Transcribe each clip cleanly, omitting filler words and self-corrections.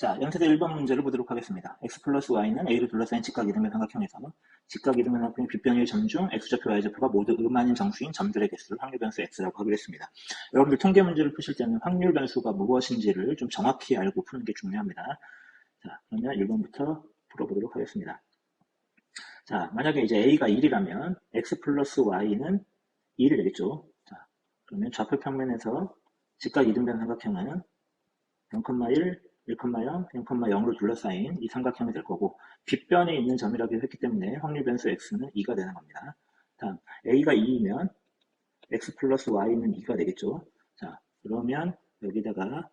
자, 연세대 1번 문제를 보도록 하겠습니다. x 플러스 y는 a를 둘러싸인 직각 이등변 삼각형에서 직각 이등변 삼각형의 빗변의 점중 x좌표, y좌표가 모두 음아닌 정수인 점들의 개수를 확률 변수 x라고 하기로 했습니다. 여러분들 통계 문제를 푸실 때는 확률 변수가 무엇인지를 좀 정확히 알고 푸는 게 중요합니다. 자, 그러면 1번부터 풀어보도록 하겠습니다. 자, 만약에 이제 a가 1이라면 x 플러스 y는 2를 되겠죠. 자, 그러면 좌표 평면에서 직각 이등변 삼각형은 0,1, 1,0, 0,0로 둘러싸인 이 삼각형이 될 거고 빗변에 있는 점이라고 했기 때문에 확률 변수 x는 2가 되는 겁니다. 다음 a가 2이면 x 플러스 y는 2가 되겠죠. 자, 그러면 여기다가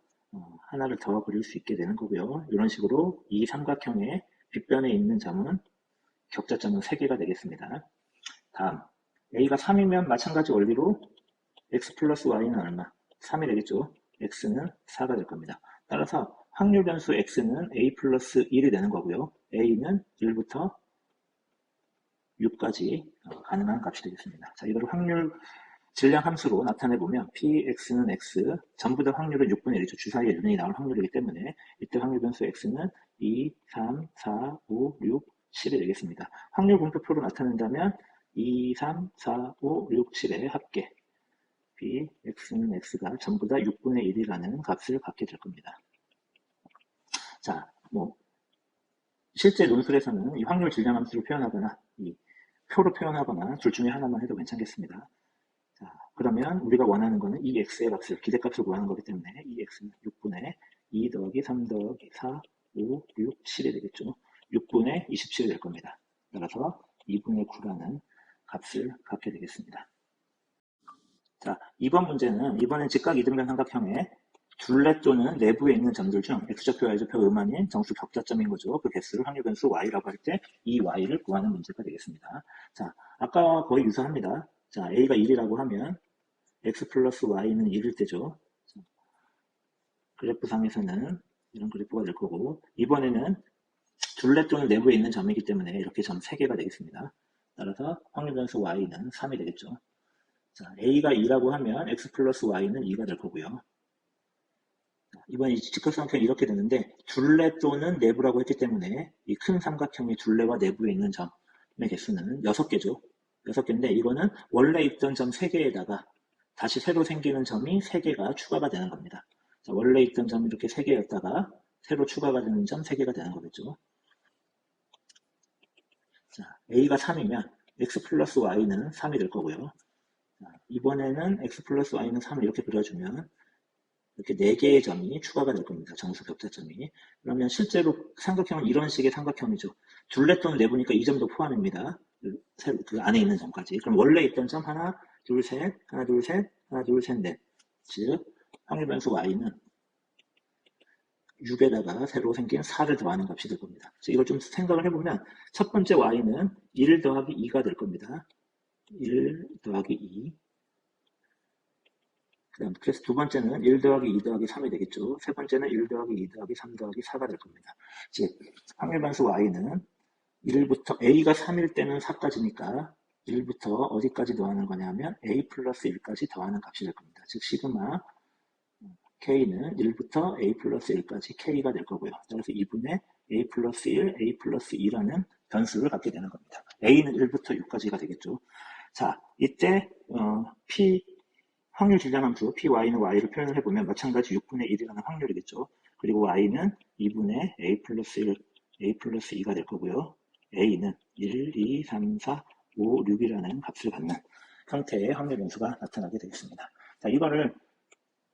하나를 더 그릴 수 있게 되는 거고요. 이런 식으로 이 삼각형의 빗변에 있는 점은 격자점은 3개가 되겠습니다. 다음 a가 3이면 마찬가지 원리로 x 플러스 y는 얼마? 3이 되겠죠. x는 4가 될 겁니다. 따라서 확률 변수 x는 a 플러스 1이 되는 거고요. a는 1부터 6까지 가능한 값이 되겠습니다. 자, 이걸 확률 질량 함수로 나타내보면 px는 x, 전부 다 확률은 6분의 1이죠. 주사위에 눈이 나올 확률이기 때문에 이때 확률 변수 x는 2, 3, 4, 5, 6, 7이 되겠습니다. 확률 분포표로 나타낸다면 2, 3, 4, 5, 6, 7의 합계 x는 x가 전부 다 6분의 1이라는 값을 갖게 될 겁니다. 자, 실제 논술에서는 이 확률 질량 함수를 표현하거나 이 표로 표현하거나 둘 중에 하나만 해도 괜찮겠습니다. 자, 그러면 우리가 원하는 거는 이 x의 값을, 기대값을 구하는 거기 때문에 이 x는 6분의 2 더하기 3 더하기 4, 5, 6, 7이 되겠죠. 6분의 27이 될 겁니다. 따라서 2분의 9라는 값을 갖게 되겠습니다. 자, 이번 문제는 이번엔 직각 이등변 삼각형의 둘레 또는 내부에 있는 점들 중 x좌표, y좌표 음아닌 정수 격자점인 거죠. 그 개수를 확률 변수 y라고 할 때 이 y를 구하는 문제가 되겠습니다. 자, 아까 거의 유사합니다. 자, a가 1이라고 하면 x 플러스 y는 1일 때죠. 자, 그래프상에서는 이런 그래프가 될 거고 이번에는 둘레 또는 내부에 있는 점이기 때문에 이렇게 점 3개가 되겠습니다. 따라서 확률 변수 y는 3이 되겠죠. 자, a가 2라고 하면 x 플러스 y는 2가 될 거고요. 이번 직각삼각형이 이렇게 되는데 둘레 또는 내부라고 했기 때문에 이 큰 삼각형의 둘레와 내부에 있는 점의 개수는 6개죠. 6개인데 이거는 원래 있던 점 3개에다가 다시 새로 생기는 점이 3개가 추가가 되는 겁니다. 자, 원래 있던 점이 이렇게 3개였다가 새로 추가가 되는 점 3개가 되는 거겠죠. 자, a가 3이면 x 플러스 y는 3이 될 거고요. 자, 이번에는 x 플러스 y는 3을 이렇게 그려주면 이렇게 4개의 점이 추가가 될 겁니다. 정수 격자점이. 그러면 실제로 삼각형은 이런 식의 삼각형이죠. 둘레 또는 내부니까 이 점도 포함입니다. 그 안에 있는 점까지. 그럼 원래 있던 점 하나, 둘, 셋, 하나, 둘, 셋, 하나, 둘, 셋, 넷. 즉, 확률 변수 y는 6에다가 새로 생긴 4를 더하는 값이 될 겁니다. 이걸 좀 생각을 해보면 첫 번째 y는 1 더하기 2가 될 겁니다. 1 더하기 2. 그래서 두 번째는 1 더하기 2 더하기 3이 되겠죠. 세 번째는 1 더하기 2 더하기 3 더하기 4가 될 겁니다. 즉, 확률 변수 y는 1부터 a가 3일 때는 4까지니까 1부터 어디까지 더하는 거냐면 a 플러스 1까지 더하는 값이 될 겁니다. 즉, 시그마 k는 1부터 a 플러스 1까지 k가 될 거고요. 그래서 2분의 a 플러스 1, a 플러스 2라는 변수를 갖게 되는 겁니다. a는 1부터 6까지가 되겠죠. 자, 이때 확률 질량함수 py는 y를 표현을 해보면 마찬가지 6분의 1이라는 확률이겠죠. 그리고 y는 2분의 a 플러스 1, a 플러스 2가 될 거고요. a는 1, 2, 3, 4, 5, 6이라는 값을 갖는 형태의 확률 변수가 나타나게 되겠습니다. 자, 이거를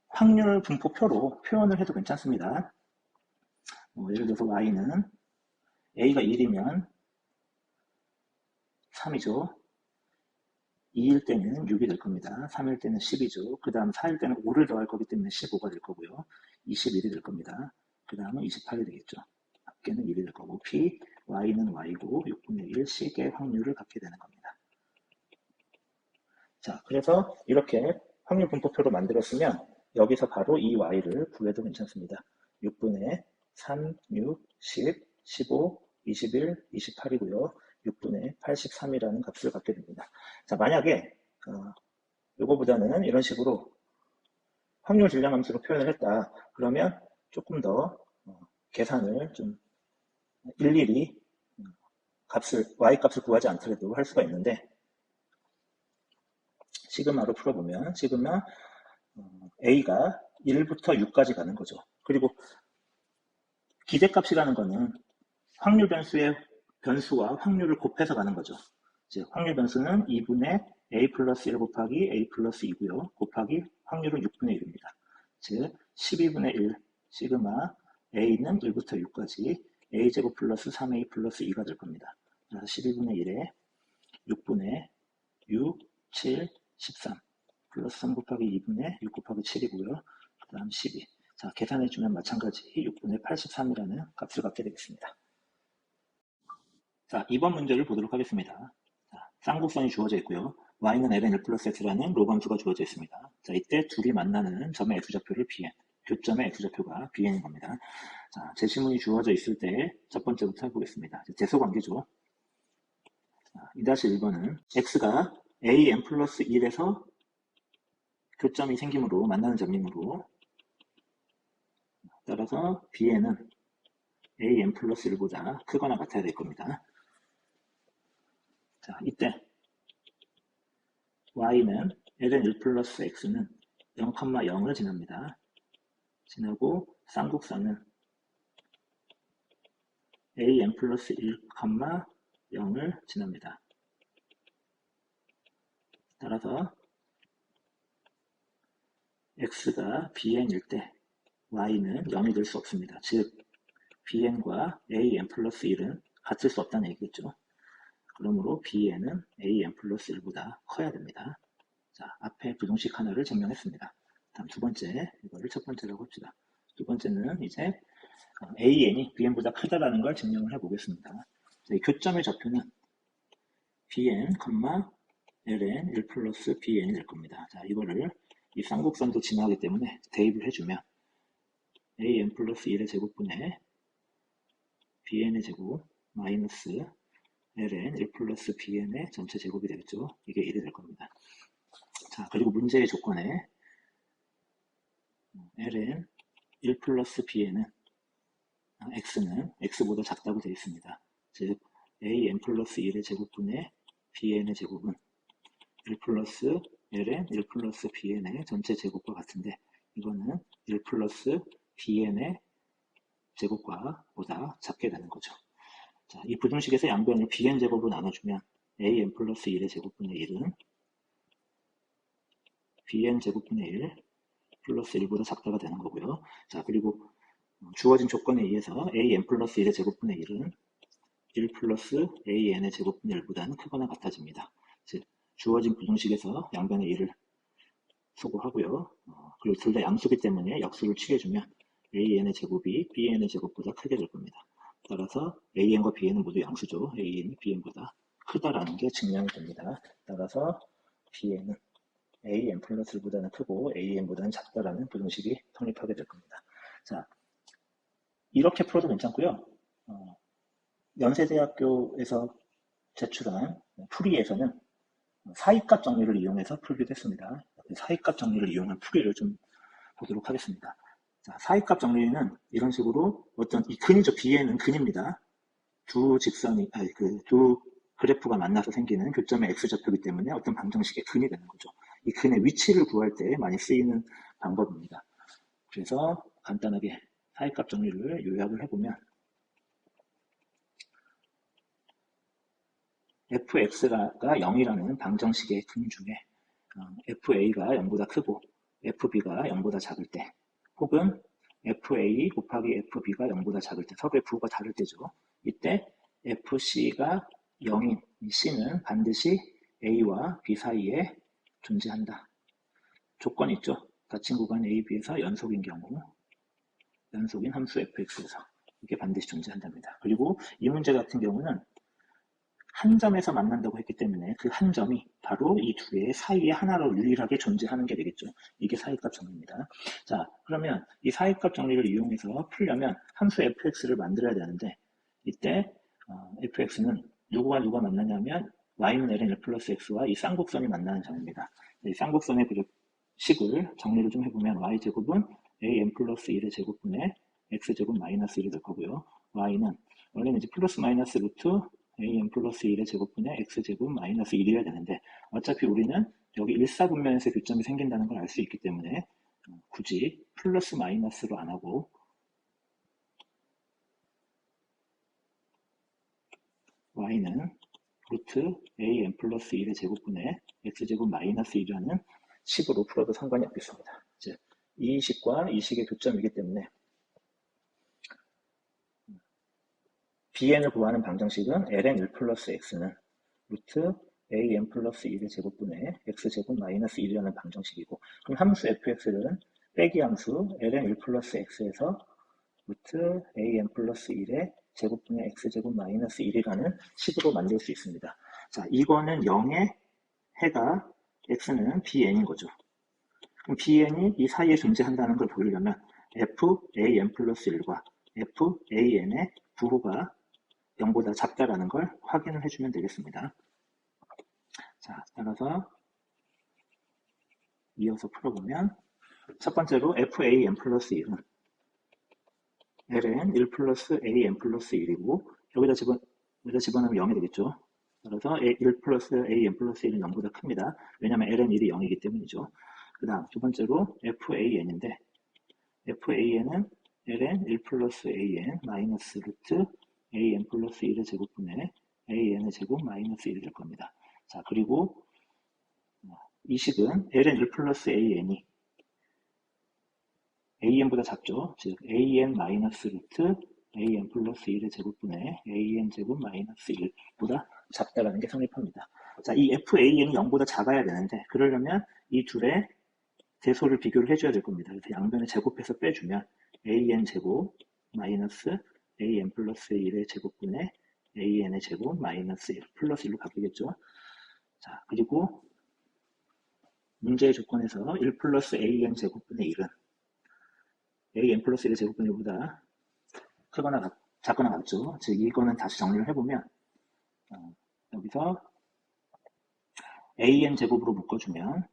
확률 분포표로 표현을 해도 괜찮습니다. 예를 들어서 y는 a가 1이면 3이죠. 2일 때는 6이 될 겁니다. 3일 때는 10이죠. 그 다음 4일 때는 5를 더할 거기 때문에 15가 될 거고요. 21이 될 겁니다. 그 다음은 28이 되겠죠. 합계는 1이 될 거고 p, y는 y고 6분의 1씩의 확률을 갖게 되는 겁니다. 자, 그래서 이렇게 확률 분포표로 만들었으면 여기서 바로 이 y를 구해도 괜찮습니다. 6분의 3, 6, 10, 15, 21, 28이고요. 6분의 83이라는 값을 갖게 됩니다. 자, 만약에 이거보다는 이런 식으로 확률 질량 함수로 표현을 했다. 그러면 조금 더 계산을 좀 일일이 y값을 구하지 않더라도 할 수가 있는데, 시그마로 풀어보면 시그마 a가 1부터 6까지 가는 거죠. 그리고 기대값이라는 거는 확률 변수의 변수와 확률을 곱해서 가는 거죠. 즉 확률 변수는 2분의 a 플러스 1 곱하기 a 플러스 2고요. 곱하기 확률은 6분의 1입니다. 즉 12분의 1 시그마 a는 1부터 6까지 a제곱 플러스 3a 플러스 2가 될 겁니다. 그래서 12분의 1에 6분의 6, 7, 13 플러스 3 곱하기 2분의 6 곱하기 7이고요. 그 다음 12. 자, 계산해주면 마찬가지 6분의 83이라는 값을 갖게 되겠습니다. 자, 이번 문제를 보도록 하겠습니다. 자, 쌍곡선이 주어져 있고요. y는 ln 1 플러스 x라는 로건수가 주어져 있습니다. 자, 이때 둘이 만나는 점의 x좌표를 bn, 교점의 x좌표가 bn인 겁니다. 자, 제시문이 주어져 있을 때 첫 번째부터 해보겠습니다. 제소관계죠. 2-1번은 x가 an 플러스 1에서 교점이 생기므로 만나는 점이므로 따라서 bn은 an 플러스 1보다 크거나 같아야 될 겁니다. 자, 이때 y는 ln 1 플러스 x는 0,0을 지납니다. 지나고 쌍곡선은 an 플러스 1, 0을 지납니다. 따라서 x가 bn일 때 y는 0이 될 수 없습니다. 즉 bn과 an 플러스 1은 같을 수 없다는 얘기겠죠. 그러므로 bn은 an 플러스 1보다 커야 됩니다. 자, 앞에 부등식 하나를 증명했습니다. 다음 두 번째, 이거를 첫 번째라고 합시다. 두 번째는 이제 an이 bn보다 크다라는 걸 증명을 해보겠습니다. 자, 이 교점의 좌표는 bn, ln 1 플러스 bn이 될 겁니다. 자, 이거를 이 쌍곡선도 지나가기 때문에 대입을 해주면 an 플러스 1의 제곱분의 bn의 제곱 마이너스 ln 1 플러스 bn의 전체 제곱이 되겠죠. 이게 1이 될 겁니다. 자, 그리고 문제의 조건에 ln 1 플러스 bn은 x는 x보다 작다고 되어 있습니다. 즉 an 플러스 1의 제곱분의 bn의 제곱은 1 플러스 ln 1 플러스 bn의 전체 제곱과 같은데 이거는 1 플러스 bn의 제곱과 보다 작게 되는 거죠. 자, 이 부등식에서 양변을 bn 제곱으로 나눠주면 an 플러스 1의 제곱분의 1은 bn 제곱분의 1 플러스 1보다 작다가 되는 거고요. 자, 그리고 주어진 조건에 의해서 an 플러스 1의 제곱분의 1은 1 플러스 an의 제곱분의 1보다는 크거나 같아집니다. 즉 주어진 부등식에서 양변의 1을 소거하고요. 그리고 둘 다 양수기 때문에 역수를 취해주면 an의 제곱이 bn의 제곱보다 크게 될 겁니다. 따라서 an과 bn은 모두 양수죠. an이 bn보다 크다라는 게 증명이 됩니다. 따라서 bn은 an 플러스 1보다는 크고 an보다는 작다라는 부등식이 성립하게 될 겁니다. 자, 이렇게 풀어도 괜찮고요. 연세대학교에서 제출한 풀이에서는 사이값 정리를 이용해서 풀기도 했습니다. 사이값 정리를 이용한 풀이를 좀 보도록 하겠습니다. 자, 사이값 정리는 이런 식으로 어떤 이 근이죠. bn은 근입니다. 두 직선이 두 그래프가 만나서 생기는 교점의 x좌표이기 때문에 어떤 방정식의 근이 되는 거죠. 이 근의 위치를 구할 때 많이 쓰이는 방법입니다. 그래서 간단하게 사이값 정리를 요약을 해보면 fx가 0이라는 방정식의 근 중에 fa가 0보다 크고 fb가 0보다 작을 때 혹은 fa 곱하기 fb가 0보다 작을 때 서로의 부호가 다를 때죠. 이때 fc가 0인 c는 반드시 a와 b 사이에 존재한다. 조건이 있죠. 닫힌 구간 a, b에서 연속인 경우 연속인 함수 fx에서 이게 반드시 존재한답니다. 그리고 이 문제 같은 경우는 한 점에서 만난다고 했기 때문에 그 한 점이 바로 이 두 개의 사이에 하나로 유일하게 존재하는 게 되겠죠. 이게 사이값 정리입니다. 자, 그러면 이 사이값 정리를 이용해서 풀려면 함수 fx를 만들어야 되는데 이때 fx는 누구와 누가 만나냐면 y는 ln 1 플러스 x와 이 쌍곡선이 만나는 점입니다. 이 쌍곡선의 식을 정리를 좀 해보면 y제곱은 an 플러스 1의 제곱분의 x제곱 마이너스 1이 될 거고요. y는 원래는 이제 플러스 마이너스 루트 an 플러스 1의 제곱분의 x제곱 마이너스 1이어야 되는데 어차피 우리는 여기 일사분면에서 교점이 생긴다는 걸 알 수 있기 때문에 굳이 플러스 마이너스로 안 하고 y는 루트 an 플러스 1의 제곱분의 x제곱 마이너스 1이라는 식으로 풀어도 상관이 없겠습니다. 이제 이 식과 이 식의 교점이기 때문에 bn을 구하는 방정식은 ln 1 플러스 x는 루트 an 플러스 1의 제곱분의 x제곱 마이너스 1이라는 방정식이고, 그럼 함수 fx는 빼기 함수 ln 1 플러스 x에서 루트 an 플러스 1의 제곱분의 x제곱 마이너스 1이라는 식으로 만들 수 있습니다. 자, 이거는 0의 해가 x는 bn인 거죠. 그럼 bn이 이 사이에 존재한다는 걸 보이려면 fan 플러스 1과 fan의 부호가 0보다 작다라는 걸 확인을 해주면 되겠습니다. 자, 따라서 이어서 풀어보면 첫 번째로 fan 플러스 1은 ln 1 플러스 an 플러스 1이고 여기다 집어넣으면 0이 되겠죠. 따라서 1 플러스 an 플러스 1은 0보다 큽니다. 왜냐하면 ln 1이 0이기 때문이죠. 그 다음 두 번째로 fan인데 fan은 ln 1 플러스 an 마이너스 루트 an 플러스 1의 제곱분의 an의 제곱 마이너스 1이 될 겁니다. 자, 그리고 이 식은 ln 1 플러스 an이 an보다 작죠. 즉 an 마이너스 루트 an 플러스 1의 제곱분의 an 제곱 마이너스 1보다 작다라는 게 성립합니다. 자, 이 fan이 0보다 작아야 되는데 그러려면 이 둘의 대소를 비교를 해줘야 될 겁니다. 그래서 양변을 제곱해서 빼주면 an 제곱 마이너스 an 플러스 1의 제곱분의 an의 제곱 마이너스 1 플러스 1로 바뀌겠죠. 자, 그리고 문제의 조건에서 1 플러스 an 제곱분의 1은 an 플러스 1의 제곱분의 1보다 크거나 작거나 같죠. 즉 이거는 다시 정리를 해보면 여기서 an 제곱으로 묶어주면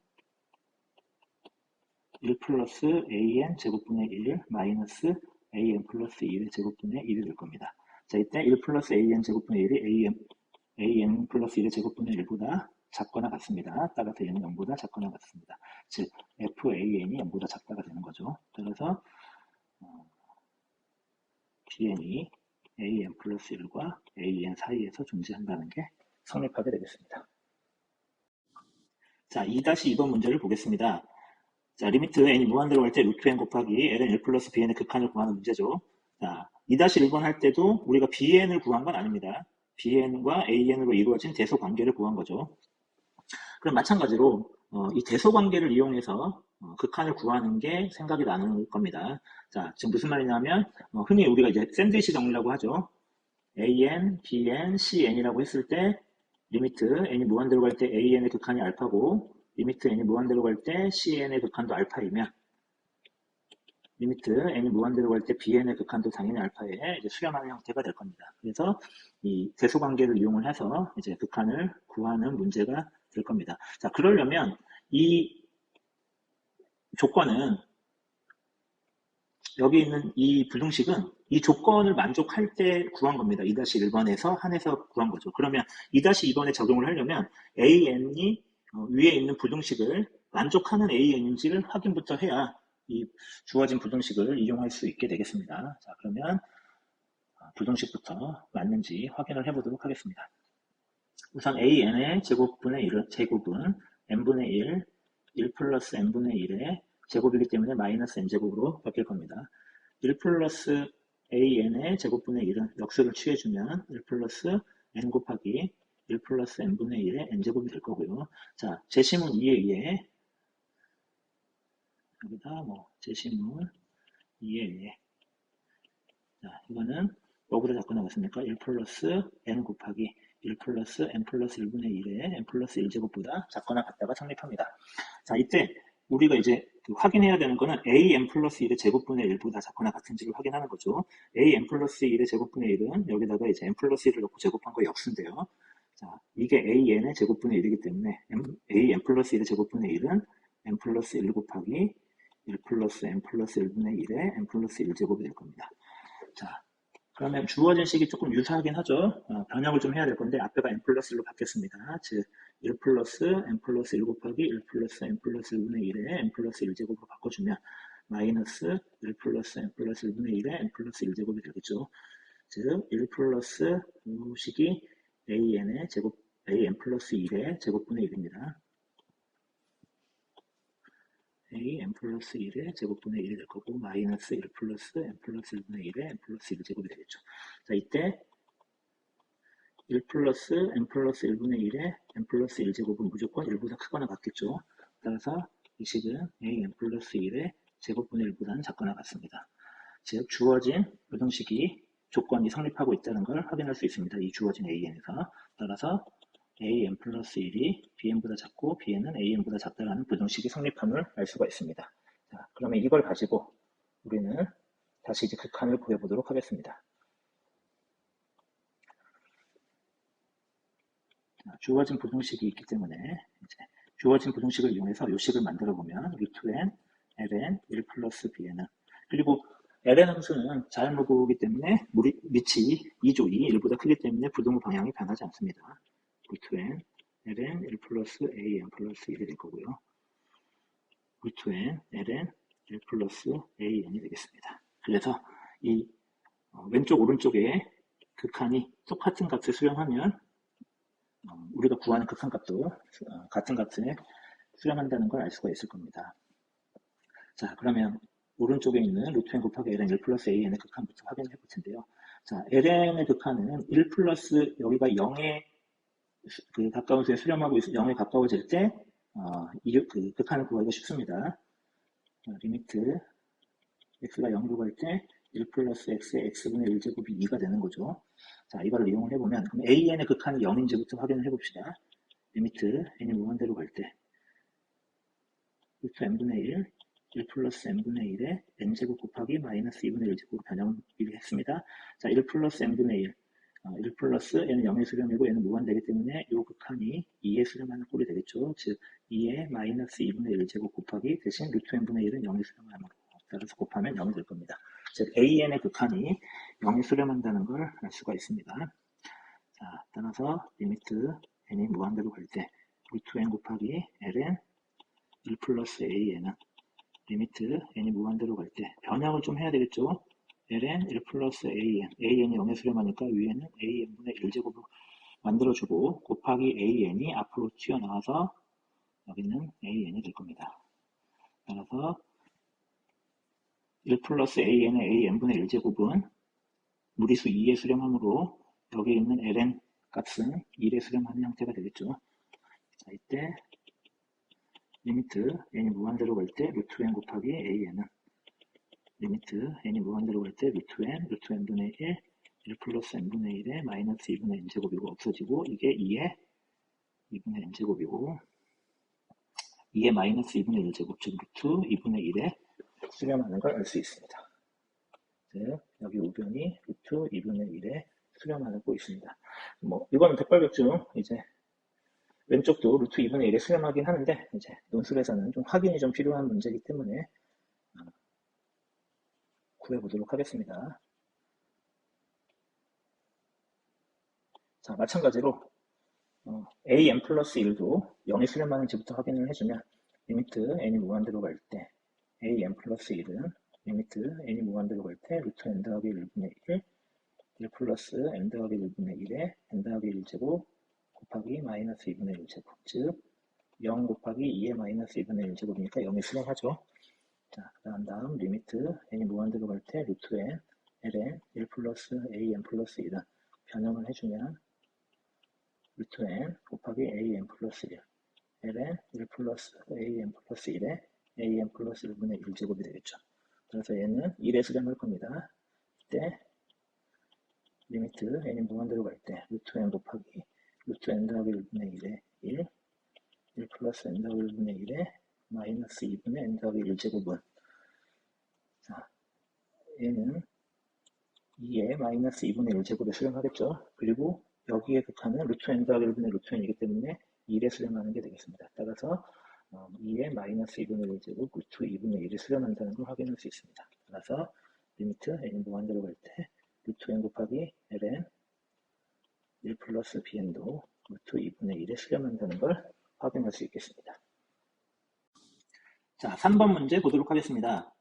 1 플러스 an 제곱분의 1 마이너스 an 플러스 1의 제곱분의 1이 될 겁니다. 자, 이때 1 플러스 an 제곱분의 1이 an 플러스 1의 제곱분의 1보다 작거나 같습니다. 따라서 얘는 0보다 작거나 같습니다. 즉 fan이 0보다 작다가 되는 거죠. 따라서 bn이 an 플러스 1과 an 사이에서 존재한다는 게 성립하게 되겠습니다. 자, 2-2번 문제를 보겠습니다. 자, 리미트 n이 무한대로 갈 때 루트 n 곱하기 ln 1 플러스 bn의 극한을 구하는 문제죠. 자, 2-1번 할 때도 우리가 bn을 구한 건 아닙니다. bn과 an으로 이루어진 대소 관계를 구한 거죠. 그럼 마찬가지로 이 대소 관계를 이용해서 극한을 구하는 게 생각이 나는 겁니다. 자, 지금 무슨 말이냐면 흔히 우리가 이제 샌드위치 정리라고 하죠. an, bn, cn이라고 했을 때 리미트 n이 무한대로 갈 때 an의 극한이 알파고 리미트 n이 무한대로 갈 때 cn의 극한도 알파이면 리미트 n이 무한대로 갈 때 bn의 극한도 당연히 알파에 이제 수렴하는 형태가 될 겁니다. 그래서 이 대소 관계를 이용을 해서 이제 극한을 구하는 문제가 될 겁니다. 자, 그러려면 이 조건은 여기 있는 이 부등식은 이 조건을 만족할 때 구한 겁니다. 2-1번에서 한해서 구한 거죠. 그러면 2-2번에 적용을 하려면 an이 위에 있는 부등식을 만족하는 an인지를 확인부터 해야 이 주어진 부등식을 이용할 수 있게 되겠습니다. 자, 그러면 부등식부터 맞는지 확인을 해보도록 하겠습니다. 우선 an의 제곱분의 1은 제곱은 n분의 1 플러스 n분의 1의 제곱이기 때문에 마이너스 n제곱으로 바뀔 겁니다. 1 플러스 an의 제곱분의 1은 역수를 취해주면 1 플러스 n 곱하기 1 플러스 n분의 1의 n제곱이 될 거고요. 자, 제시문 2에 의해 여기다 제시문 2에 의해 자, 이거는 뭐보다 작거나 같습니까? 1 플러스 n 곱하기 1 플러스 n 플러스 1분의 1의 n 플러스 1제곱보다 작거나 같다가 성립합니다. 자, 이때 우리가 이제 확인해야 되는 거는 an 플러스 1의 제곱분의 1보다 작거나 같은지를 확인하는 거죠. an 플러스 1의 제곱분의 1은 여기다가 이제 n 플러스 1을 넣고 제곱한 거 역수인데요. 자, 이게 an의 제곱분의 1이기 때문에 an 플러스 1의 제곱분의 1은 n 플러스 1 곱하기 1 플러스 n 플러스 1분의 1에 n 플러스 1제곱이 될 겁니다. 자, 그러면 주어진 식이 조금 유사하긴 하죠. 변형을 좀 해야 될 건데 앞에가 n 플러스 1로 바뀌었습니다. 즉 1 플러스 n 플러스 1 곱하기 1 플러스 n 플러스 1분의 1에 n 플러스 1제곱으로 바꿔주면 마이너스 1 플러스 n 플러스 1분의 1에 n 플러스 1제곱이 되겠죠. 즉 1 플러스 식이 an의 제곱 an 플러스 1의 제곱분의 1입니다. an 플러스 1의 제곱분의 1이 될 거고 마이너스 1 플러스 n 플러스 1분의 1의 n 플러스 1제곱이 되겠죠. 자, 이때 1 플러스 n 플러스 1분의 1의 n 플러스 1제곱은 무조건 1보다 크거나 같겠죠. 따라서 이 식은 an 플러스 1의 제곱분의 1보다는 작거나 같습니다. 즉 주어진 부등식이 조건이 성립하고 있다는 걸 확인할 수 있습니다. 이 주어진 an에서. 따라서 an 플러스 1이 bn보다 작고 bn은 an보다 작다라는 부등식이 성립함을 알 수가 있습니다. 자, 그러면 이걸 가지고 우리는 다시 이제 극한을 구해보도록 하겠습니다. 자, 주어진 부등식이 있기 때문에 이제 주어진 부등식을 이용해서 이 식을 만들어 보면 루트 n ln 1 플러스 bn은 그리고 ln 함수는 자연무구이기 때문에 밑이 2조2 1보다 크기 때문에 부등호 방향이 변하지 않습니다. 루트 n ln 1 플러스 an 플러스 1이 될 거고요. 루트 n ln 1 플러스 an이 되겠습니다. 그래서 이 왼쪽 오른쪽에 극한이 똑같은 값을 수렴하면 우리가 구하는 극한값도 같은 값에 수렴한다는 걸 알 수가 있을 겁니다. 자, 그러면 오른쪽에 있는 루트 n 곱하기 ln 1 플러스 an의 극한부터 확인해 볼 텐데요. 자, ln의 극한은 1 플러스 여기가 0에 가까운 수에 수렴하고 0에 가까워질 때 그 극한을 구하기가 쉽습니다. 리미트 x가 0으로 갈 때 1 플러스 x의 x분의 1제곱이 2가 되는 거죠. 자, 이걸 이용을 해보면 그럼 an의 극한이 0인지부터 확인을 해봅시다. 리미트 n이 무한대로 갈 때 루트 n분의 1 플러스 n분의 1에 n제곱 곱하기 마이너스 2분의 1제곱 변형을 했습니다. 자, 1 플러스 n분의 1 플러스 n은 0의 수렴이고 n은 무한되기 때문에 이 극한이 2의 수렴하는 꼴이 되겠죠. 즉 2의 마이너스 2분의 1제곱 곱하기 대신 루트 n분의 1은 0의 수렴함으로 따라서 곱하면 0이 될 겁니다. 즉 an의 극한이 0에 수렴한다는 걸 알 수가 있습니다. 자, 따라서 리미트 n이 무한대로 갈 때 루트 n 곱하기 ln 1 플러스 an은 리미트 n이 무한대로 갈 때 변형을 좀 해야 되겠죠. ln 1 플러스 an이 0에 수렴하니까 위에는 an분의 1제곱으로 만들어주고 곱하기 an이 앞으로 튀어나와서 여기는 an이 될 겁니다. 따라서 1 플러스 an의 an분의 1제곱은 무리수 2에 수렴하므로 여기 있는 ln 값은 1에 수렴하는 형태가 되겠죠. 자, 이때 리미트 n이 무한대로 갈 때 루트 n 곱하기 an은 리미트 n이 무한대로 갈 때 루트 n분의 1 플러스 n분의 1에 마이너스 2분의 n제곱이고 없어지고 이게 2의 2분의 n제곱이고 2의 마이너스 2분의 1제곱 즉 루트 2분의 1에 수렴하는 걸 알 수 있습니다. 즉 여기 우변이 루트 2분의 1에 수렴하고 있습니다. 뭐 이거는 백발백중 이제 왼쪽도 루트 2분의 1에 수렴하긴 하는데 이제 논술에서는 좀 확인이 좀 필요한 문제이기 때문에 구해보도록 하겠습니다. 자, 마찬가지로 an 플러스 1도 0에 수렴하는지부터 확인을 해주면 리미트 n이 무한대로 갈 때 an 플러스 1은 리미트 n이 무한대로 갈 때 루트 n 더하기 1분의 1 플러스 n 더하기 1분의 1에 n 더하기 1제곱 곱하기 마이너스 2분의 1제곱 즉 0 곱하기 2의 마이너스 2분의 1제곱이니까 0에 수렴하죠. 자, 다음 리미트 n이 무한대로 갈 때 루트 n ln 1 플러스 an 플러스 1은 변형을 해주면 루트 n 곱하기 an 플러스 1 ln 1 플러스 an 플러스 1에 an 플러스 1분의 1제곱이 되겠죠. 그래서 얘는 1에 수렴할 겁니다. 이때 리미트 n이 무한대로 갈 때 루트 n 곱하기 루트 n 더하기 1분의 1에 1 플러스 n 더하기 1분의 1에 마이너스 2분의 n 더하기 1제곱은 자, 얘는 2에 마이너스 2분의 1제곱에 수렴하겠죠. 그리고 여기에 극한은 루트 n 더하기 1분의 루트 n이기 때문에 1에 수렴하는 게 되겠습니다. 따라서 2의 마이너스 2분의 1 제곱 루트 2분의 1이 수렴한다는 걸 확인할 수 있습니다. 따라서 리미트 n이 무한대로 갈 때 루트 n 곱하기 ln 1 플러스 bn도 루트 2분의 1에 수렴한다는 걸 확인할 수 있겠습니다. 자, 3번 문제 보도록 하겠습니다.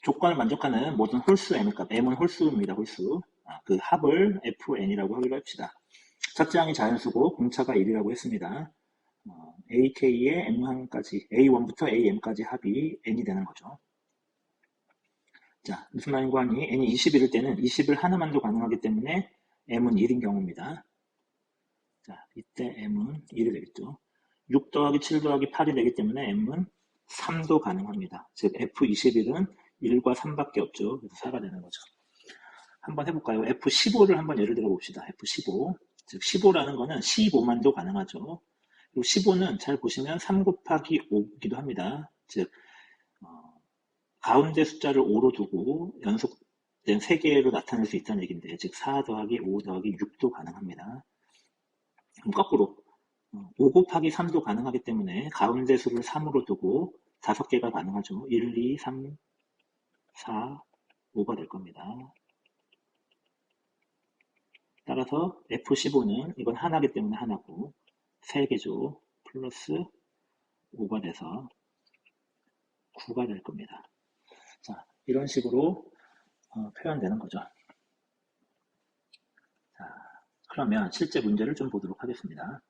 조건을 만족하는 모든 홀수 m의 값, m은 홀수입니다. 홀수. 그 합을 fn이라고 하기로 합시다. 첫째 항이 자연수고 공차가 1이라고 했습니다. ak의 m1까지, a1부터 am까지 합이 n이 되는 거죠. 자, 무슨 말인고 하니 n이 20일일 때는 20을 하나만도 가능하기 때문에 m은 1인 경우입니다. 자, 이때 m은 1이 되겠죠. 6 더하기 7 더하기 8이 되기 때문에 m은 3도 가능합니다. 즉 f21은 1과 3밖에 없죠. 그래서 4가 되는 거죠. 한번 해볼까요? f15를 한번 예를 들어 봅시다. f15. 즉 15라는 거는 15만도 가능하죠. 그리고 15는 잘 보시면 3 곱하기 5이기도 합니다. 즉 가운데 숫자를 5로 두고 연속된 3개로 나타낼 수 있다는 얘기인데, 즉 4 더하기 5 더하기 6도 가능합니다. 그럼 거꾸로 5 곱하기 3도 가능하기 때문에 가운데 수를 3으로 두고 5개가 가능하죠. 1, 2, 3, 4, 5가 될 겁니다. 따라서 F15는 이건 하나이기 때문에 하나고 3개죠. 플러스 5가 돼서 9가 될 겁니다. 자, 이런 식으로 표현되는 거죠. 자, 그러면 실제 문제를 좀 보도록 하겠습니다.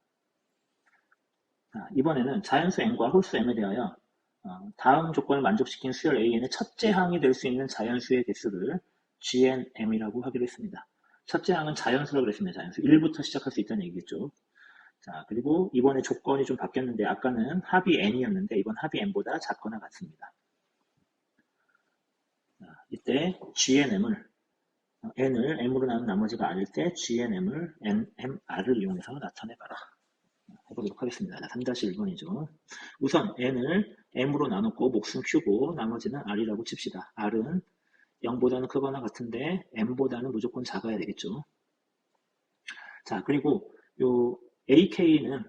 자, 이번에는 자연수 n과 홀수 m에 대하여 다음 조건을 만족시킨 수열 an의 첫째 항이 될 수 있는 자연수의 개수를 GNM이라고 하기로 했습니다. 첫째 항은 자연수라고 그랬습니다. 자연수. 1부터 시작할 수 있다는 얘기겠죠. 자, 그리고 이번에 조건이 좀 바뀌었는데 아까는 합이 n이었는데 이번 합이 n보다 작거나 같습니다. 자, 이때 GNM을 n을 m으로 나눈 나머지가 r일 때 GNM을 NMR을 이용해서 나타내봐라. 해보도록 하겠습니다. 3-1번이죠. 우선 n을 m으로 나눴고 몫은 q고 나머지는 r이라고 칩시다. r은 0보다는 크거나 같은데 m보다는 무조건 작아야 되겠죠. 자, 그리고 요 ak는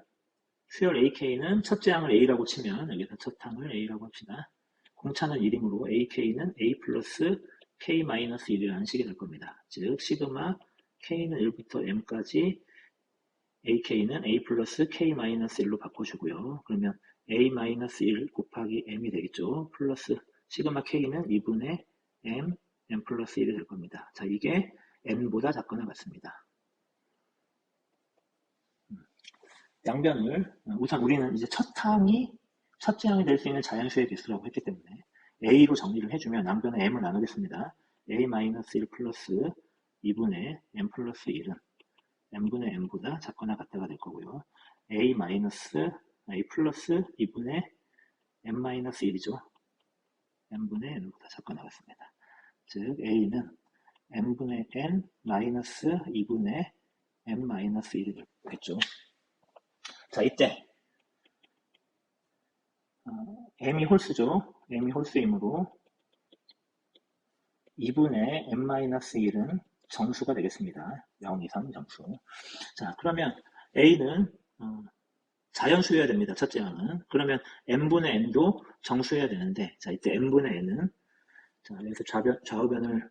수열 ak는 첫째 항을 a라고 치면 여기서 첫 항을 a라고 합시다. 공차는 1이므로 ak는 a 플러스 k-1이라는 식이 될 겁니다. 즉 시그마 k는 1부터 m까지 ak는 a 플러스 k-1로 바꿔주고요. 그러면 a-1 곱하기 m이 되겠죠. 플러스 시그마 k는 2분의 m 플러스 1이 될 겁니다. 자, 이게 n보다 작거나 같습니다. 양변을 우선 우리는 이제 첫째 항이 될 수 있는 자연수의 개수라고 했기 때문에 a로 정리를 해주면 양변에 m을 나누겠습니다. a-1 플러스 2분의 m 플러스 1은 m분의 m보다 작거나 같다가 될 거고요. a 플러스 2분의 m-1이죠. m분의 n보다 작거나 같습니다. 즉 a는 m분의 n 마이너스 2분의 m-1이 되겠죠. 자, 이때 m이 홀수죠. m이 홀수이므로 2분의 m-1은 정수가 되겠습니다. 0 이상 정수. 자, 그러면 a는 자연수여야 됩니다. 첫째 항은. 그러면 n분의 n도 정수여야 되는데, 자, 이때 n분의 n은, 자, 여기서 좌우변을,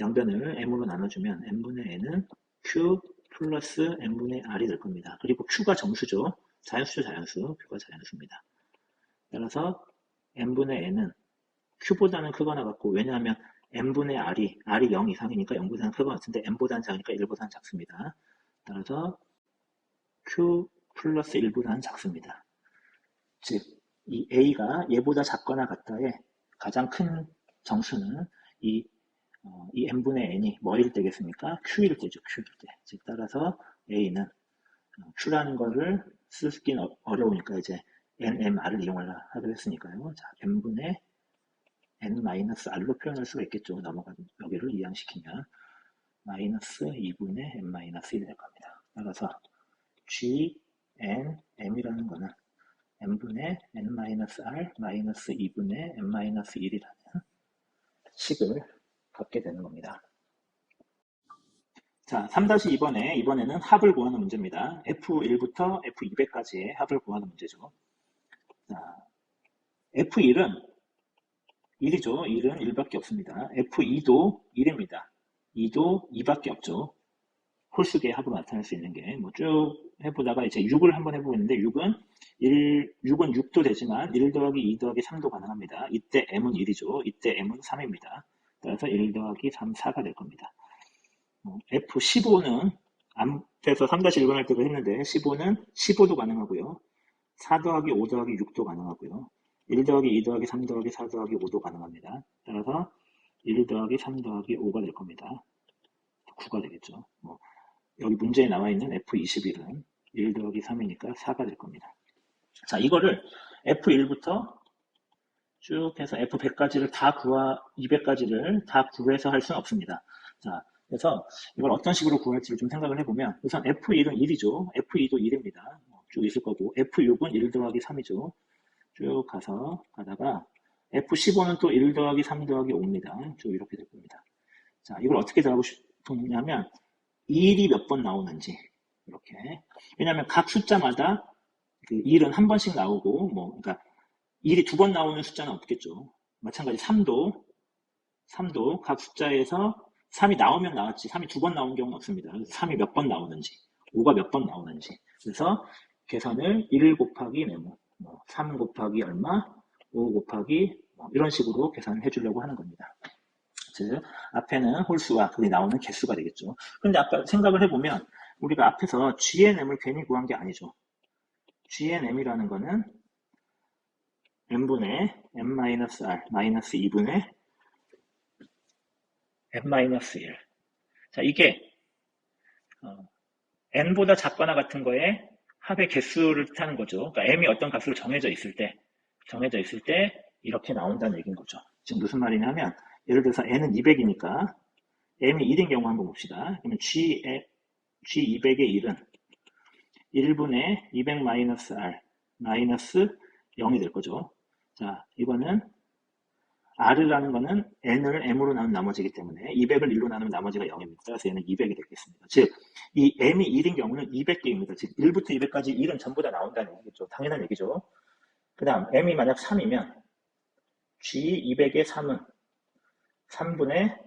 양변을 m으로 나눠주면 n분의 n은 q 플러스 n분의 r이 될 겁니다. 그리고 q가 정수죠. 자연수죠, 자연수. q가 자연수입니다. 따라서 n분의 n은 q보다는 크거나 같고, 왜냐하면 n분의 r이 0 이상이니까 0보다는 크거나 같은데 n보다는 작으니까 1보다는 작습니다. 따라서 q 플러스 1보다는 작습니다. 즉, 이 a가 얘보다 작거나 같다의 가장 큰 정수는 이 n분의 n이 뭐일 때겠습니까? q일 때죠. q일 때. 즉, 따라서 a는 q라는 거를 쓰기는 어려우니까 이제 nmr을 이용하기로 했으니까요. 자, n분의 n-r로 표현할 수가 있겠죠. 여기를 이항시키면 마이너스 2분의 n-1이 될 겁니다. 따라서 g, n, m이라는 거는 n분의 n-r 마이너스 2분의 n-1이라는 식을 갖게 되는 겁니다. 자, 3-2번에 이번에는 합을 구하는 문제입니다. F1부터 F200까지의 합을 구하는 문제죠. 자, F1은 1이죠. 1은 1밖에 없습니다. F2도 1입니다. 2도 2밖에 없죠. 홀수계의 합으로 나타낼 수 있는 게, 뭐 쭉 해보다가 이제 6을 한번 해보겠는데, 6은 6도 되지만, 1 더하기 2 더하기 3도 가능합니다. 이때 M은 1이죠. 이때 M은 3입니다. 따라서 1 더하기 3, 4가 될 겁니다. F15는, 앞에서 3-1번 할 때도 했는데, 15는 15도 가능하고요. 4 더하기 5 더하기 6도 가능하고요. 1 더하기 2 더하기 3 더하기 4 더하기 5도 가능합니다. 따라서 1 더하기 3 더하기 5가 될 겁니다. 9가 되겠죠. 여기 문제에 나와 있는 F21은 1 더하기 3이니까 4가 될 겁니다. 자, 이거를 F1부터 쭉 해서 F100까지를 다 200까지를 다 구해서 할 수는 없습니다. 자, 그래서 이걸 어떤 식으로 구할지를 좀 생각을 해보면, 우선 F1은 1이죠. F2도 1입니다. 쭉 있을 거고, F6은 1 더하기 3이죠. 쭉 가다가, F15는 또 1 더하기 3 더하기 5입니다. 쭉 이렇게 될 겁니다. 자, 이걸 어떻게 하고 싶냐면, 1이 몇 번 나오는지, 이렇게. 왜냐하면 각 숫자마다 그 1은 한 번씩 나오고, 그러니까 1이 2번 나오는 숫자는 없겠죠. 마찬가지 3도 각 숫자에서 3이 나오면 나왔지, 3이 2번 나온 경우는 없습니다. 그래서 3이 몇 번 나오는지, 5가 몇 번 나오는지. 그래서 계산을 1 곱하기 네모, 3 곱하기 얼마, 5 곱하기 이런 식으로 계산을 해주려고 하는 겁니다. 즉, 앞에는 홀수와 그게 나오는 개수가 되겠죠. 근데 아까 생각을 해보면, 우리가 앞에서 GNM을 괜히 구한 게 아니죠. GNM이라는 거는 n분의 n-r 마이너스 2분의 n-1. 자, 이게 n보다 작거나 같은 거에 합의 개수를 뜻하는 거죠. 그러니까 m이 어떤 값으로 정해져 있을 때 이렇게 나온다는 얘기인 거죠. 지금 무슨 말이냐면, 예를 들어서 n은 200이니까 m이 1인 경우 한번 봅시다. 그러면 G200의 1은 1분의 200 마이너스 r 마이너스 0이 될 거죠. 자, 이거는 R이라는 거는 N을 M으로 나누면 나머지이기 때문에 200을 1로 나누면 나머지가 0입니다. 따라서 얘는 200이 되겠습니다. 즉, 이 M이 1인 경우는 200개입니다. 즉, 1부터 200까지 1은 전부 다 나온다는 얘기죠. 당연한 얘기죠. 그 다음, M이 만약 3이면 G200의 3은 3분의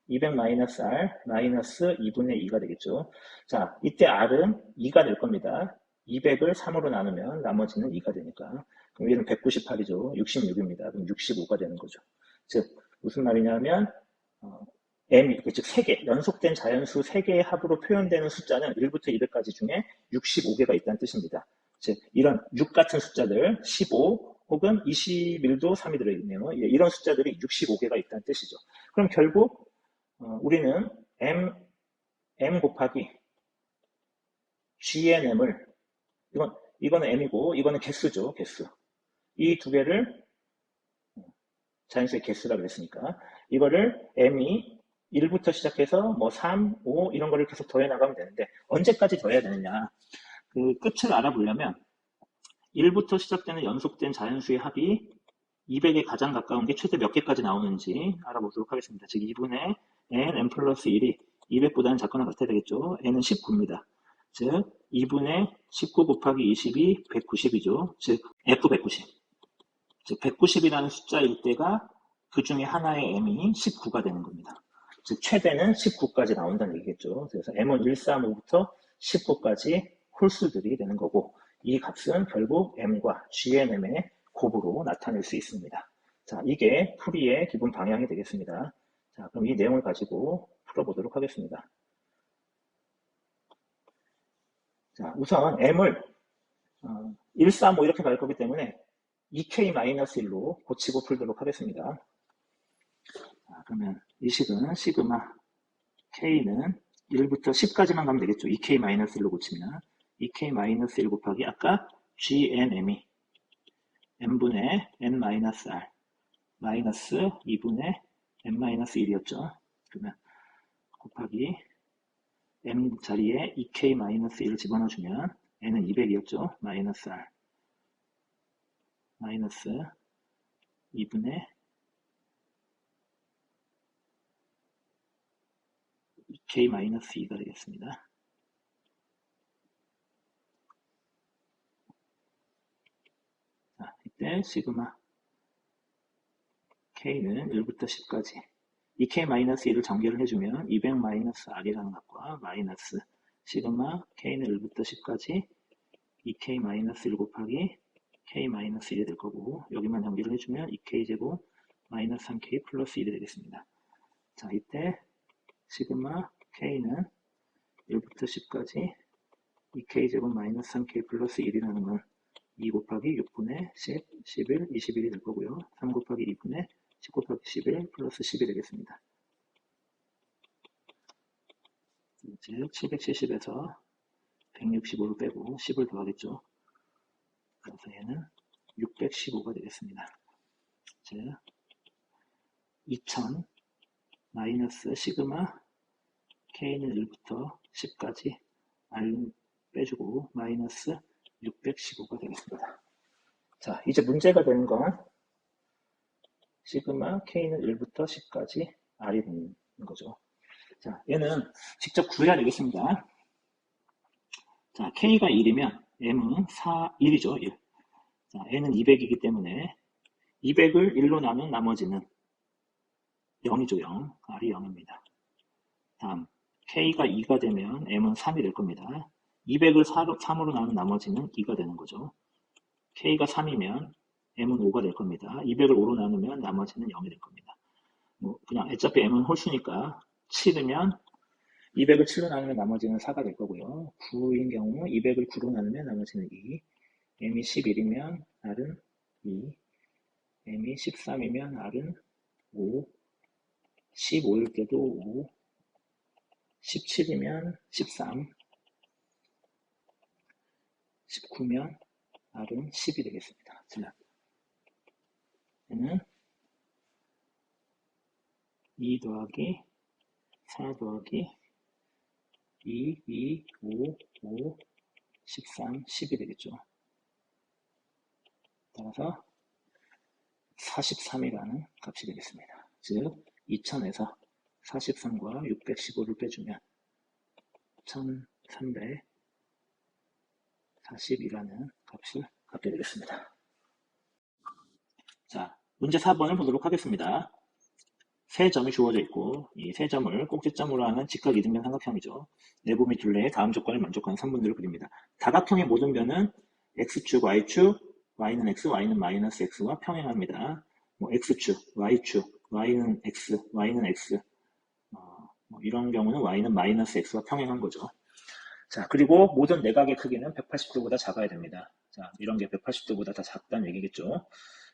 200 마이너스 R 마이너스 2분의 2가 되겠죠. 자, 이때 R은 2가 될 겁니다. 200을 3으로 나누면 나머지는 2가 되니까. 그럼 얘는 198이죠. 66입니다. 그럼 65가 되는 거죠. 즉, 무슨 말이냐면, M, 즉 3개, 연속된 자연수 3개의 합으로 표현되는 숫자는 1부터 200까지 중에 65개가 있다는 뜻입니다. 즉, 이런 6 같은 숫자들, 15 혹은 21도 3이 들어있네요. 이런 숫자들이 65개가 있다는 뜻이죠. 그럼 결국 우리는 M 곱하기 GNM을, 이거는 M이고, 이거는 개수죠, 개수. 이 두 개를 자연수의 개수라고 그랬으니까, 이거를 M이 1부터 시작해서 3, 5 이런 거를 계속 더해 나가면 되는데, 언제까지 더해야 되느냐. 그 끝을 알아보려면, 1부터 시작되는 연속된 자연수의 합이 200에 가장 가까운 게 최대 몇 개까지 나오는지 알아보도록 하겠습니다. 즉, 2분의 n 플러스 1이 200보다는 작거나 같아야 되겠죠. n은 19입니다. 즉, 2분의 19 곱하기 20이 190이죠. 즉, F190. 즉, 190이라는 숫자일 때가 그 중에 하나의 m이 19가 되는 겁니다. 즉, 최대는 19까지 나온다는 얘기겠죠. 그래서 m은 135부터 19까지 홀수들이 되는 거고, 이 값은 결국 m과 GNM의 곱으로 나타낼 수 있습니다. 자, 이게 풀이의 기본 방향이 되겠습니다. 자, 그럼 이 내용을 가지고 풀어보도록 하겠습니다. 자, 우선 m을 135 이렇게 갈 거기 때문에 2k-1로 고치고 풀도록 하겠습니다. 자, 그러면 이 식은 시그마 k는 1부터 10까지만 가면 되겠죠. 2k-1로 고치면 2k-1 곱하기 아까 GNM이 n분의 n-r 마이너스 2분의 n-1이었죠. 그러면 곱하기 m 자리에 2k-1을 집어넣어주면 n은 200이었죠. 마이너스 r 마이너스 2분의 2k-2가 되겠습니다. 자, 때 시그마 K는 1부터 10까지 2K-1을 전개를 해주면 200-R이라는 값과 마이너스 시그마 K는 1부터 10까지 2K-1 곱하기 K-1이 될 거고 여기만 전개를 해주면 2K제곱 마이너스 3K 플러스 1이 되겠습니다. 자, 이때 시그마 K는 1부터 10까지 2K제곱 마이너스 3K 플러스 1이라는 건 2 곱하기 6분의 10, 11, 21이 될 거고요. 3 곱하기 2분의 10 곱하기 11 플러스 10이 되겠습니다. 즉 770에서 165를 빼고 10을 더하겠죠. 그래서 얘는 615가 되겠습니다. 즉 2000 마이너스 시그마 K는 1부터 10까지 R 빼주고 마이너스 615가 되겠습니다. 자, 이제 문제가 되는 건 시그마 K는 1부터 10까지 R이 되는 거죠. 자, 얘는 직접 구해야 되겠습니다. 자, K가 1이면 M은 1이죠. 1. 자, N은 200이기 때문에 200을 1로 나눈 나머지는 0이죠. 0. R이 0입니다. 다음, K가 2가 되면 M은 3이 될 겁니다. 200을 3으로 나눈 나머지는 2가 되는 거죠. K가 3이면 M은 5가 될 겁니다. 200을 5로 나누면 나머지는 0이 될 겁니다. 뭐 그냥 어차피 M은 홀수니까 7이면 200을 7로 나누면 나머지는 4가 될 거고요. 9인 경우 200을 9로 나누면 나머지는 2. M이 11이면 R은 2. M이 13이면 R은 5. 15일 때도 5. 17이면 13. 19면 R은 10이 되겠습니다. 자, 얘는 2 더하기 4 더하기 2, 2, 5, 5, 13, 10이 되겠죠. 따라서 43이라는 값이 되겠습니다. 즉 2000에서 43과 615를 빼주면 1340이라는 값을 갖게 되겠습니다. 자, 문제 4번을 보도록 하겠습니다. 세 점이 주어져 있고 이 세 점을 꼭지점으로 하는 직각 이등변 삼각형이죠. 내부 및 둘레의 다음 조건을 만족하는 선분들을 그립니다. 다각형의 모든 변은 x축, y축, y는 x, y는 마이너스 x와 평행합니다. 뭐 x축, y축, y는 x, y는 x 뭐 이런 경우는 y는 마이너스 x와 평행한 거죠. 자, 그리고 모든 내각의 크기는 180도보다 작아야 됩니다. 자, 이런 게 180도보다 더 작다는 얘기겠죠.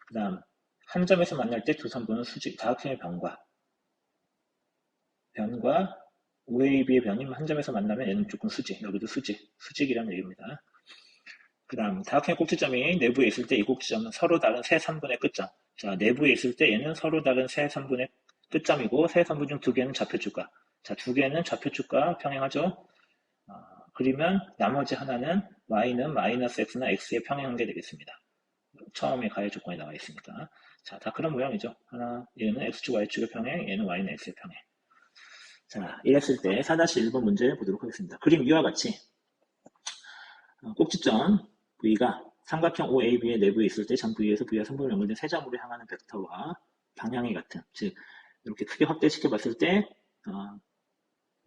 그 다음 한 점에서 만날 때 두 선분은 수직, 다각형의 변과 OAB의 변이 한 점에서 만나면 얘는 조금 수직, 여기도 수직이라는 얘기입니다. 그 다음 다각형의 꼭지점이 내부에 있을 때 이 꼭지점은 서로 다른 세 선분의 끝점. 자, 내부에 있을 때 얘는 서로 다른 세 선분의 끝점이고 세 선분 중 두 개는 좌표축과. 자, 두 개는 좌표축과 평행하죠. 그러면 나머지 하나는 y는 마이너스 x나 x에 평행한 게 되겠습니다. 처음에 가해 조건이 나와 있으니까. 자, 다 그런 모양이죠. 하나, 얘는 x축, y축의 평행, 얘는 y는 x의 평행. 자, 이랬을 때 4-1번 문제 보도록 하겠습니다. 그림 위와 같이 꼭지점 V가 삼각형 OAB의 내부에 있을 때 점 V에서 V와 선분을 연결된 세 점으로 향하는 벡터와 방향이 같은, 즉 이렇게 크게 확대시켜 봤을 때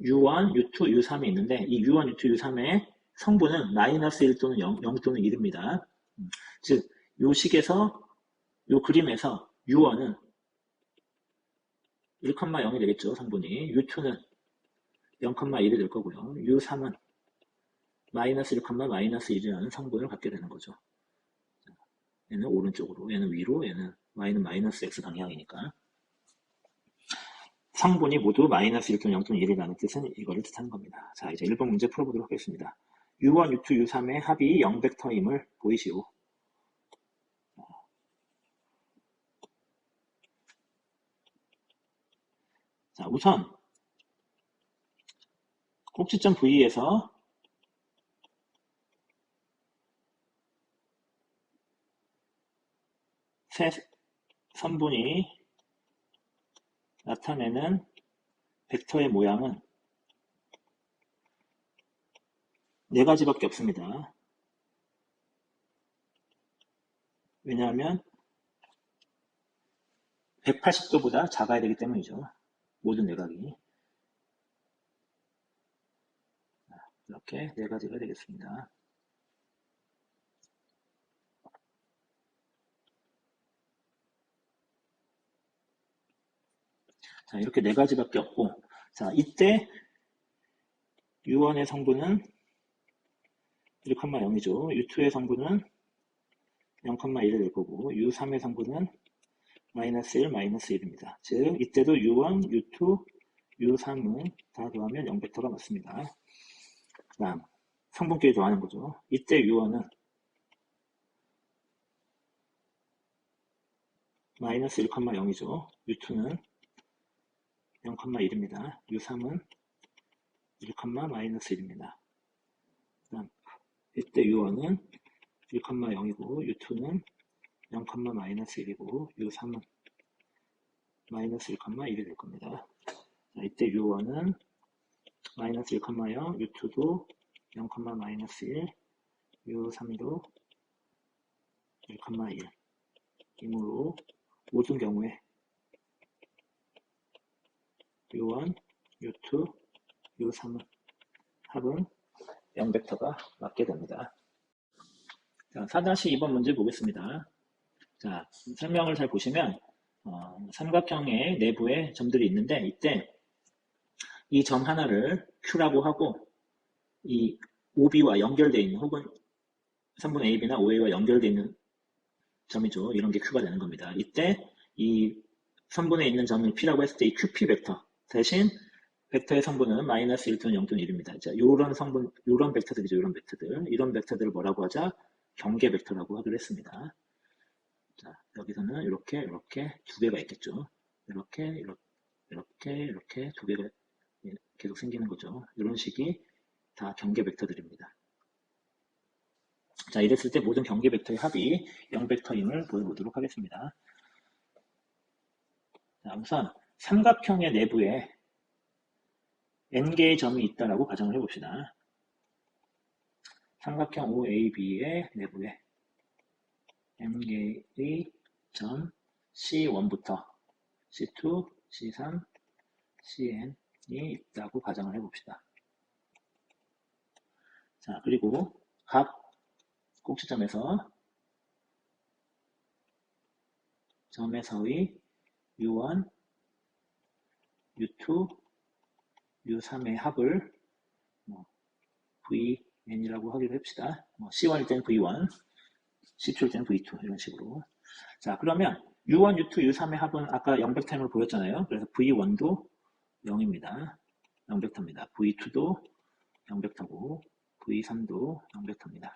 U1, U2, U3이 있는데 이 U1, U2, U3의 성분은 마이너스 1 또는 0 또는 1입니다. 즉, 요 식에서, 요 그림에서 U1은 1,0이 되겠죠, 성분이. U2는 0,1이 될 거고요. U3은 마이너스 1, 마이너스 1이라는 성분을 갖게 되는 거죠. 얘는 오른쪽으로, 얘는 위로, 얘는 y는 마이너스 x 방향이니까. 성분이 모두 마이너스 1 또는 0 또는 1이라는 뜻은 이거를 뜻하는 겁니다. 자, 이제 1번 문제 풀어보도록 하겠습니다. U1, U2, U3의 합이 0벡터임을 보이시오. 자, 우선 꼭지점 V에서 세 선분이 나타내는 벡터의 모양은 네 가지밖에 없습니다. 왜냐하면 180도보다 작아야 되기 때문이죠. 모든 내각이. 이렇게 네 가지가 되겠습니다. 자, 이렇게 네 가지밖에 없고, 자, 이때 U1의 성분은 1,0이죠. U2의 성분은 0,1이 될 거고, U3의 성분은 마이너스 1, 마이너스 1입니다. 즉, 이때도 U1, U2, U3은 다 더하면 0벡터가 맞습니다. 다음, 성분끼리 더하는 거죠. 이때 U1은 마이너스 1,0이죠. U2는 0,1입니다. U3은 1, 마이너스 1입니다. 다음, 이때 U1은 1,0이고 U2는 0, 마이너스 1이고 U3은 마이너스 1,1이 될 겁니다. 자, 이때 U1은 마이너스 1,0, U2도 0, 마이너스 1, U3도 1,1 이므로 모든 경우에 U1, U2, U3은 합은 0벡터가 맞게 됩니다. 자, 4-2번 문제 보겠습니다. 자, 설명을 잘 보시면 삼각형의 내부에 점들이 있는데 이때 이 점 하나를 Q라고 하고 이 OB와 연결되어 있는 혹은 3분의 AB나 OA와 연결되어 있는 점이죠. 이런 게 Q가 되는 겁니다. 이때 이 선분에 있는 점을 P라고 했을 때 이 QP 벡터 대신 벡터의 성분은 마이너스 1 또는 0 또는 1입니다. 자, 요런 성분, 요런 벡터들이죠. 요런 벡터들. 이런 벡터들을 뭐라고 하자? 경계 벡터라고 하기로 했습니다. 자, 여기서는 이렇게 두 개가 있겠죠. 이렇게 두 개가 계속 생기는 거죠. 이런 식이 다 경계 벡터들입니다. 자, 이랬을 때 모든 경계 벡터의 합이 0벡터임을 보여보도록 하겠습니다. 자, 우선 삼각형의 내부에 n개의 점이 있다라고 가정을 해봅시다. 삼각형 OAB의 내부에 n개의 점 C1부터 C2, C3, Cn이 있다고 가정을 해봅시다. 자, 그리고 각 꼭지점에서 점에서의 U1, U2, U3의 합을 VN이라고 하기로 합시다. C1일 때는 V1, C2일 때는 V2 이런 식으로. 자, 그러면 U1, U2, U3의 합은 아까 0벡터임을 보였잖아요. 그래서 V1도 0입니다. 0벡터입니다. V2도 0벡터고 V3도 0벡터입니다.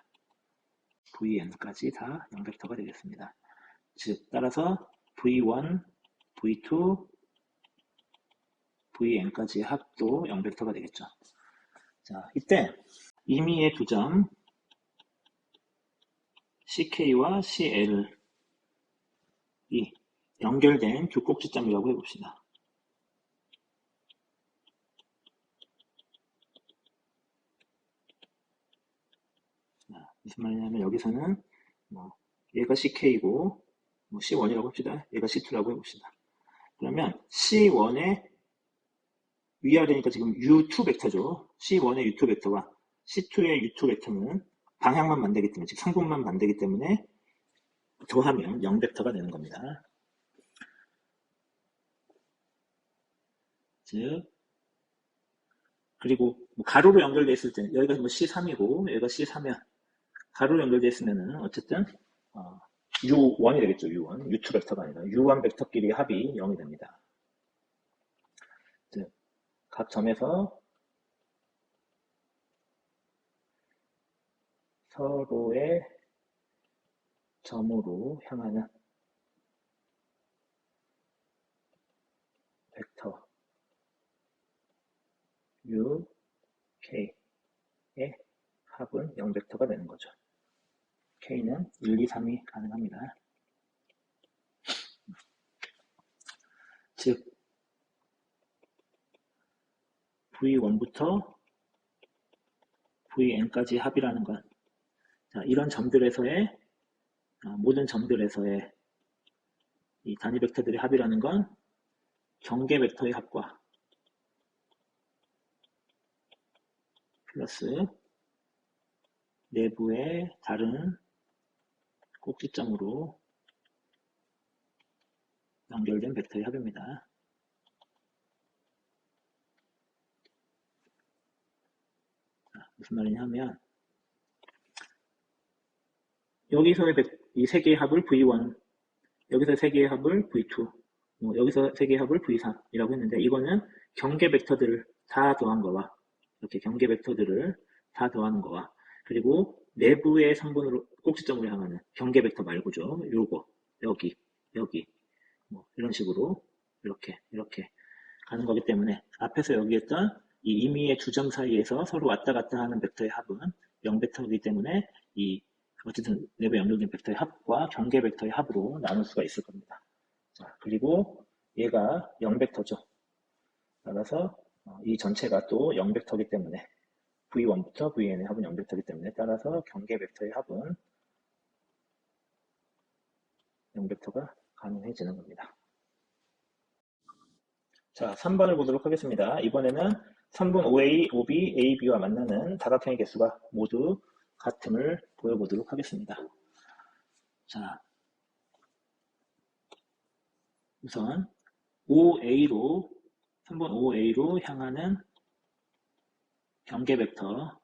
VN까지 다 0벡터가 되겠습니다. 즉, 따라서 V1, V2, VN까지의 합도 0벡터가 되겠죠. 자, 이때 임의의 두 점 CK와 CL이 연결된 두 꼭지점이라고 해봅시다. 자, 무슨 말이냐면 여기서는 얘가 CK이고 C1이라고 합시다. 얘가 C2라고 해봅시다. 그러면 C1의 위아래니까 지금 U2 벡터죠. C1의 U2 벡터와 C2의 U2 벡터는 방향만 반대기 때문에, 즉 성분만 반대기 때문에 더하면 0벡터가 되는 겁니다. 즉, 그리고 가로로 연결되어 있을 때는 여기가 C3이고 여기가 C3이야. 가로로 연결되어 있으면은 어쨌든 U1이 되겠죠. U1. U2 벡터가 아니라 U1 벡터끼리 합이 0이 됩니다. 즉, 각 점에서 서로의 점으로 향하는 벡터 U, K의 합은 0벡터가 되는 거죠. K는 1, 2, 3이 가능합니다. 즉, V1부터 VN까지 합이라는 건 자, 이런 점들에서의 모든 점들에서의 이 단위 벡터들의 합이라는 건 경계 벡터의 합과 플러스 내부의 다른 꼭지점으로 연결된 벡터의 합입니다. 무슨 말이냐 하면 여기서의 이 세 개의 합을 V1, 여기서 세 개의 합을 V2, 여기서 세 개의 합을 V3이라고 했는데 이거는 경계 벡터들을 다 더한 거와 이렇게 경계 벡터들을 다 더하는 거와 그리고 내부의 3번으로 꼭지점으로 향하는 경계 벡터 말고죠. 요거 여기 이런 식으로 이렇게 가는 거기 때문에 앞에서 여기 했던 이 임의의 두 점 사이에서 서로 왔다 갔다 하는 벡터의 합은 0벡터이기 때문에 이 어쨌든 내부에 연결된 벡터의 합과 경계 벡터의 합으로 나눌 수가 있을 겁니다. 자, 그리고 얘가 0벡터죠. 따라서 이 전체가 또 0벡터이기 때문에 V1부터 Vn의 합은 0벡터이기 때문에 따라서 경계 벡터의 합은 0벡터가 가능해지는 겁니다. 자, 3번을 보도록 하겠습니다. 이번에는 3분 OA, OB, AB와 만나는 다각형의 개수가 모두 같음을 보여보도록 하겠습니다. 자, 우선 3번 OA로 향하는 경계 벡터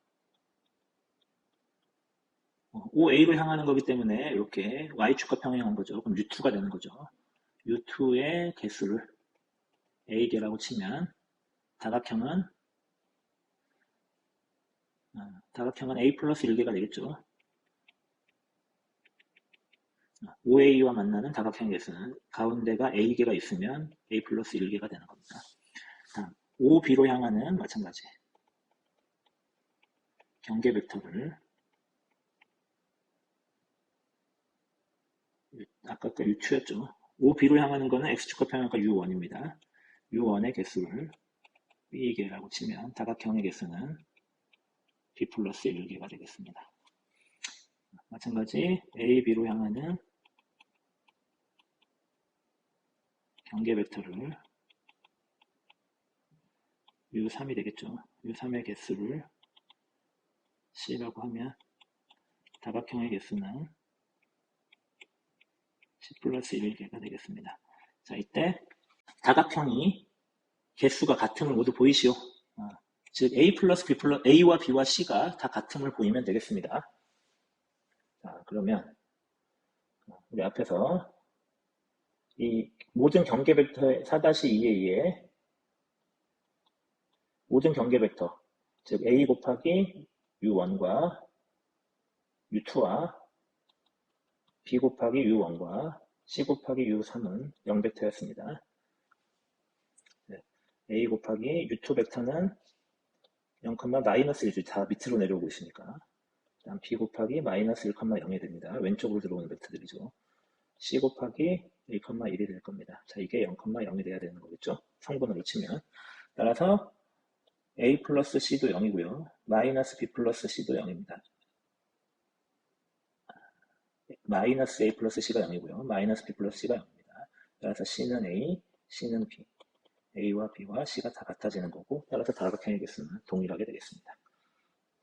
OA로 향하는 거기 때문에 이렇게 Y축과 평행한 거죠. 그럼 U2가 되는 거죠. U2의 개수를 A개라고 치면 다각형은 A 플러스 1개가 되겠죠. OA와 만나는 다각형의 개수는 가운데가 A개가 있으면 A 플러스 1개가 되는 겁니다. 다음, OB로 향하는 마찬가지 경계 벡터를 아까 U2였죠. OB로 향하는 거는 X축과 평행하니까 U1입니다. U1의 개수를 B개라고 치면 다각형의 개수는 B 플러스 1개가 되겠습니다. 마찬가지 A, B로 향하는 경계 벡터를 U3이 되겠죠. U3의 개수를 C라고 하면 다각형의 개수는 C 플러스 1개가 되겠습니다. 자, 이때 다각형이 개수가 같음을 모두 보이시오. 즉 A 플러스 B 플러스 A와 B와 C가 다 같음을 보이면 되겠습니다. 자, 그러면 우리 앞에서 이 모든 경계 벡터의 4-2에 의해 모든 경계 벡터 즉 A 곱하기 U1과 U2와 B 곱하기 U1과 C 곱하기 U3은 0벡터였습니다. A 곱하기 U2 벡터는 0, 마이너스 1주 다 밑으로 내려오고 있으니까 다음 B 곱하기 마이너스 1,0이 됩니다. 왼쪽으로 들어오는 벡터들이죠. C 곱하기 1,1이 될 겁니다. 자, 이게 0,0이 돼야 되는 거겠죠. 성분으로 치면. 따라서 A 플러스 C도 0이고요. 마이너스 B 플러스 C도 0입니다. 마이너스 A 플러스 C가 0이고요. 마이너스 B 플러스 C가 0입니다. 따라서 C는 A, C는 B. A와 B와 C가 다 같아지는 거고 따라서 다각형의 개수는 동일하게 되겠습니다.